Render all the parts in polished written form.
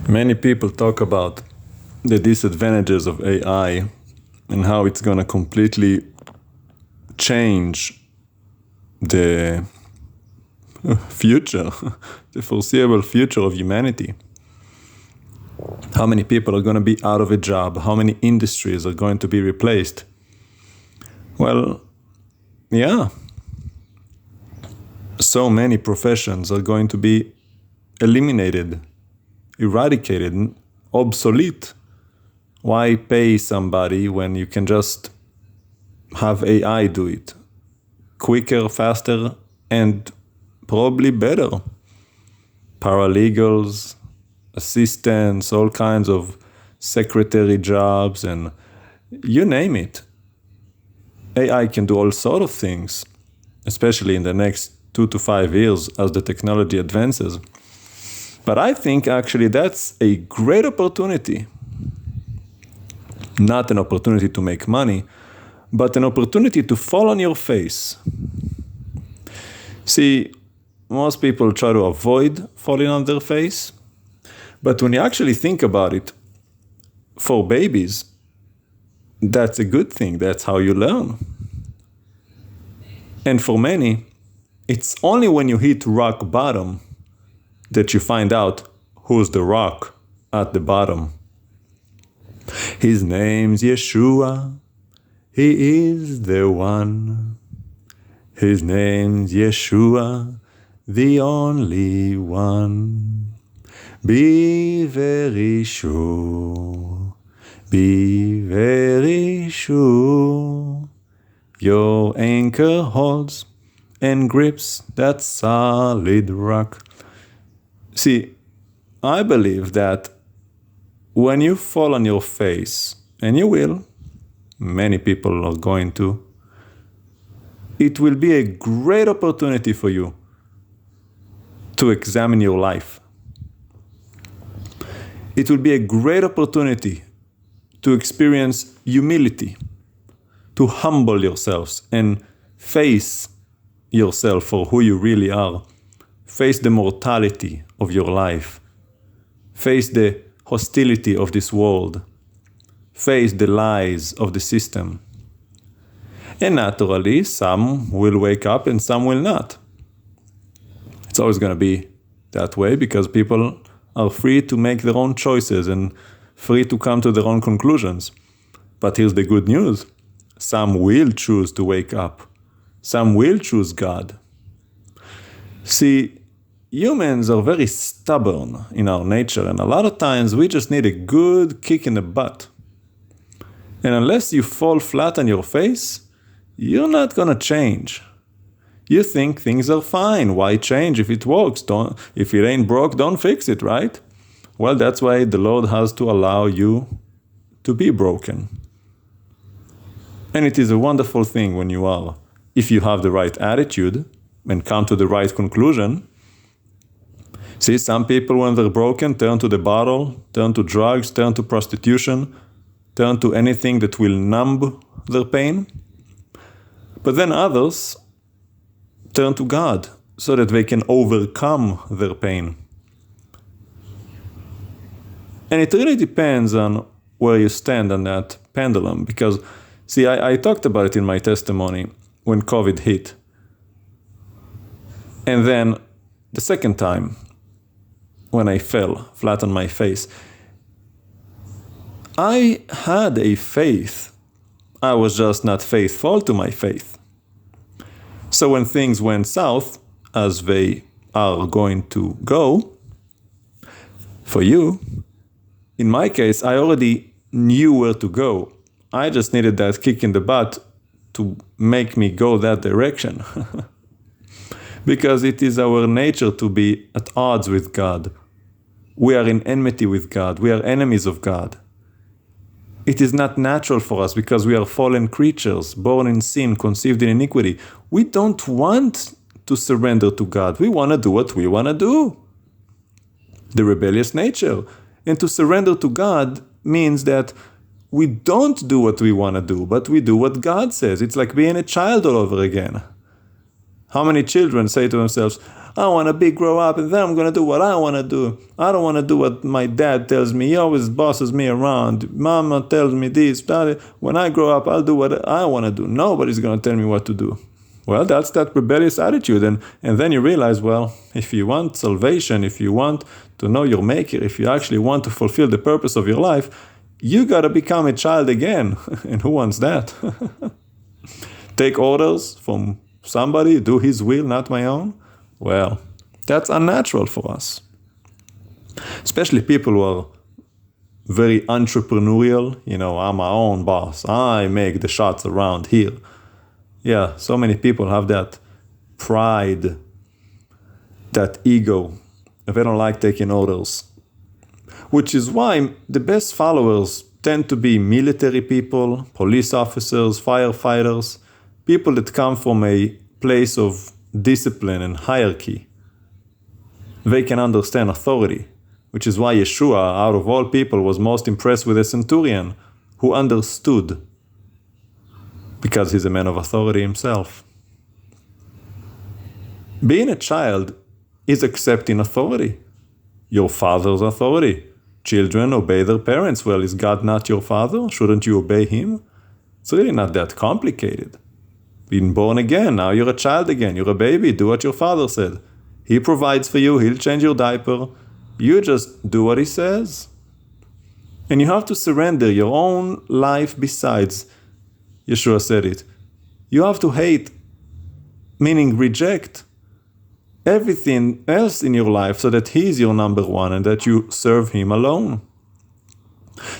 Many people talk about the disadvantages of AI and how it's going to completely change the future, the foreseeable future of humanity. How many people are going to be out of a job? How many industries are going to be replaced? Well, yeah. So many professions are going to be eliminated, eradicated, obsolete. Why pay somebody when you can just have AI do it? Quicker, faster, and probably better. Paralegals, assistants, all kinds of secretary jobs, and you name it. AI can do all sorts of things, especially in the next 2 to 5 years as the technology advances. But I think actually that's a great opportunity. Not an opportunity to make money, but an opportunity to fall on your face. See, most people try to avoid falling on their face, but when you actually think about it, for babies, that's a good thing. That's how you learn. And for many, it's only when you hit rock bottom that you find out who's the rock at the bottom. His name's Yeshua. He is the one. His name's Yeshua, the only one. Be very sure. Be very sure. Your anchor holds and grips that solid rock. See, I believe that when you fall on your face, and you will, many people are going to, it will be a great opportunity for you to examine your life. It will be a great opportunity to experience humility, to humble yourselves and face yourself for who you really are. Face the mortality of your life. Face the hostility of this world. Face the lies of the system. And naturally, some will wake up and some will not. It's always going to be that way because people are free to make their own choices and free to come to their own conclusions. But here's the good news. Some will choose to wake up. Some will choose God. See, humans are very stubborn in our nature, and a lot of times we just need a good kick in the butt. And unless you fall flat on your face, you're not going to change. You think things are fine. Why change if it works? If it ain't broke, don't fix it, right? Well, that's why the Lord has to allow you to be broken. And it is a wonderful thing when you are, if you have the right attitude and come to the right conclusion. See, some people when they're broken turn to the bottle, turn to drugs, turn to prostitution, turn to anything that will numb their pain. But then others turn to God so that they can overcome their pain. And it really depends on where you stand on that pendulum because, see, I talked about it in my testimony when COVID hit. And then the second time, when I fell flat on my face, I had a faith. I was just not faithful to my faith. So when things went south, as they are going to go, for you, in my case, I already knew where to go. I just needed that kick in the butt to make me go that direction. Because it is our nature to be at odds with God. We are in enmity with God. We are enemies of God. It is not natural for us because we are fallen creatures, born in sin, conceived in iniquity. We don't want to surrender to God. We want to do what we want to do. The rebellious nature. And to surrender to God means that we don't do what we want to do, but we do what God says. It's like being a child all over again. How many children say to themselves, I want to grow up and then I'm going to do what I want to do. I don't want to do what my dad tells me. He always bosses me around. Mama tells me this, that. When I grow up, I'll do what I want to do. Nobody's going to tell me what to do. Well, that's that rebellious attitude. And then you realize, well, if you want salvation, if you want to know your maker, if you actually want to fulfill the purpose of your life, you got to become a child again. And who wants that? Take orders from somebody, do his will, not my own. Well, that's unnatural for us. Especially people who are very entrepreneurial. I'm my own boss. I make the shots around here. Yeah, so many people have that pride, that ego. They don't like taking orders. Which is why the best followers tend to be military people, police officers, firefighters, people that come from a place of discipline and hierarchy. They can understand authority, which is why Yeshua, out of all people, was most impressed with a centurion who understood, because he's a man of authority himself. Being a child is accepting authority, your father's authority. Children obey their parents. Well, is God not your father? Shouldn't you obey him? It's really not that complicated. Being born again, now you're a child again, you're a baby, do what your father said. He provides for you, he'll change your diaper. You just do what he says. And you have to surrender your own life besides. Yeshua said it. You have to hate, meaning reject, everything else in your life so that he is your number one and that you serve him alone.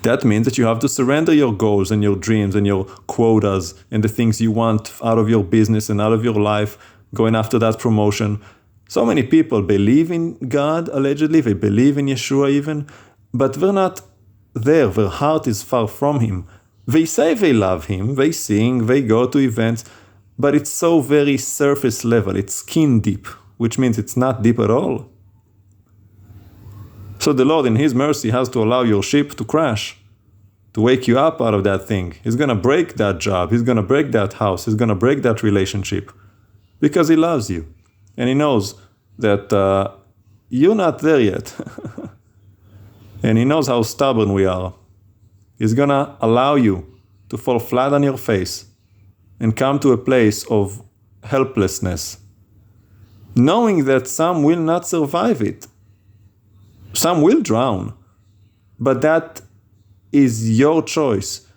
That means that you have to surrender your goals and your dreams and your quotas and the things you want out of your business and out of your life, going after that promotion. So many people believe in God, allegedly, they believe in Yeshua even, but they're not there. Their heart is far from him. They say they love him, they sing, they go to events, but it's so very surface level, it's skin deep, which means it's not deep at all. So the Lord in his mercy has to allow your ship to crash, to wake you up out of that thing. He's going to break that job, he's going to break that house, he's going to break that relationship, because he loves you. And he knows that you're not there yet. And he knows how stubborn we are. He's going to allow you to fall flat on your face and come to a place of helplessness, knowing that some will not survive it. Some will drown. But that is your choice.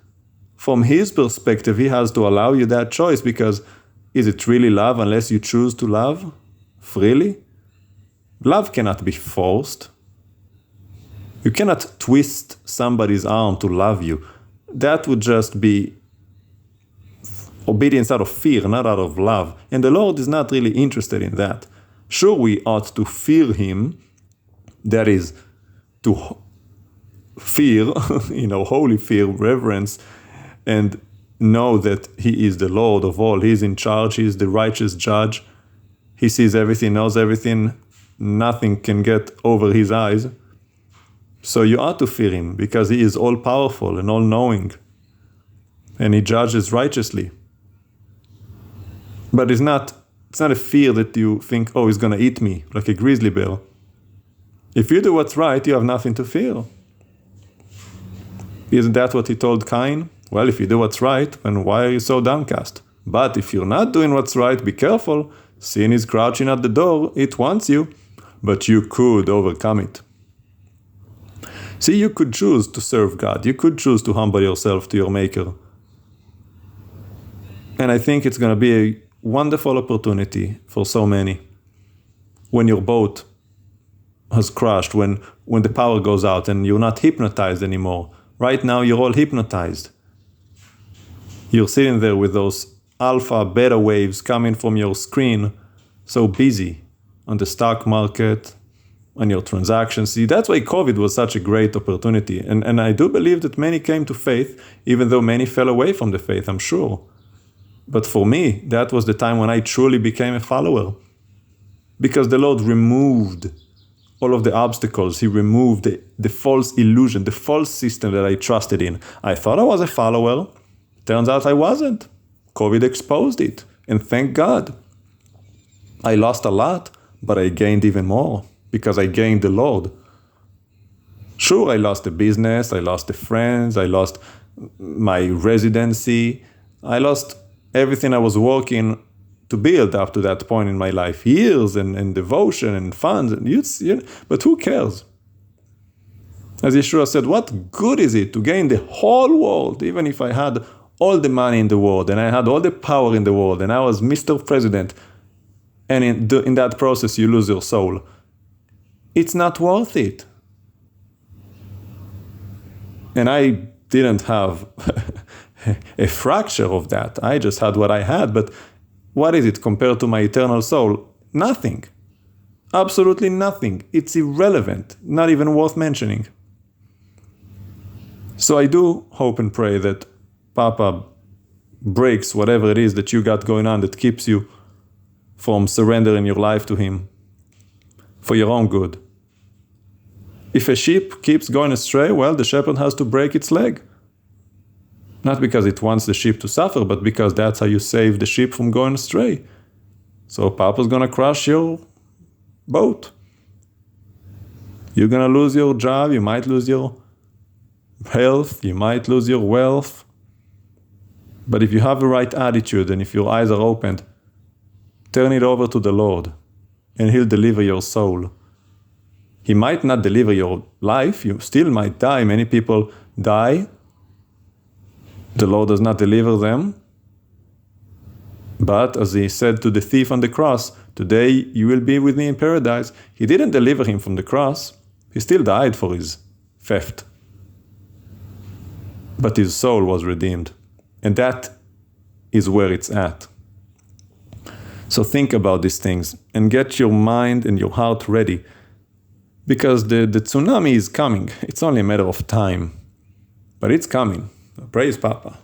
From his perspective, he has to allow you that choice, because is it really love unless you choose to love freely? Love cannot be forced. You cannot twist somebody's arm to love you. That would just be obedience out of fear, not out of love. And the Lord is not really interested in that. Sure, we ought to fear him. That is, to fear, holy fear, reverence, and know that he is the Lord of all. He is in charge. He is the righteous judge. He sees everything, knows everything. Nothing can get over his eyes. So you ought to fear him, because he is all-powerful and all-knowing. And he judges righteously. But it's not a fear that you think, oh, he's going to eat me, like a grizzly bear. If you do what's right, you have nothing to fear. Isn't that what he told Cain? Well, if you do what's right, then why are you so downcast? But if you're not doing what's right, be careful. Sin is crouching at the door. It wants you. But you could overcome it. See, you could choose to serve God. You could choose to humble yourself to your Maker. And I think it's going to be a wonderful opportunity for so many. When your boat has crashed, when the power goes out and you're not hypnotized anymore. Right now, you're all hypnotized. You're sitting there with those alpha, beta waves coming from your screen, so busy on the stock market, on your transactions. See, that's why COVID was such a great opportunity. And I do believe that many came to faith, even though many fell away from the faith, I'm sure. But for me, that was the time when I truly became a follower. Because the Lord removed all of the obstacles. He removed the false illusion, the false system that I trusted in. I thought I was a follower. Turns out I wasn't. COVID exposed it. And thank God. I lost a lot, but I gained even more because I gained the Lord. Sure, I lost the business, I lost the friends, I lost my residency, I lost everything I was working to build up to that point in my life, years and devotion and funds, but who cares? As Yeshua said, what good is it to gain the whole world, even if I had all the money in the world and I had all the power in the world and I was Mr. President, and in that process you lose your soul? It's not worth it. And I didn't have a fracture of that. I just had what I had. But what is it compared to my eternal soul? Nothing. Absolutely nothing. It's irrelevant, not even worth mentioning. So I do hope and pray that Papa breaks whatever it is that you got going on that keeps you from surrendering your life to Him for your own good. If a sheep keeps going astray, well, the shepherd has to break its leg. Not because it wants the sheep to suffer, but because that's how you save the sheep from going astray. So Papa's gonna crush your boat. You're gonna lose your job, you might lose your health, you might lose your wealth. But if you have the right attitude and if your eyes are opened, turn it over to the Lord and He'll deliver your soul. He might not deliver your life, you still might die. Many people die. The Lord does not deliver them. But as He said to the thief on the cross, today you will be with me in paradise. He didn't deliver him from the cross. He still died for his theft. But his soul was redeemed. And that is where it's at. So think about these things and get your mind and your heart ready. Because the tsunami is coming. It's only a matter of time. But it's coming. Praise Papa.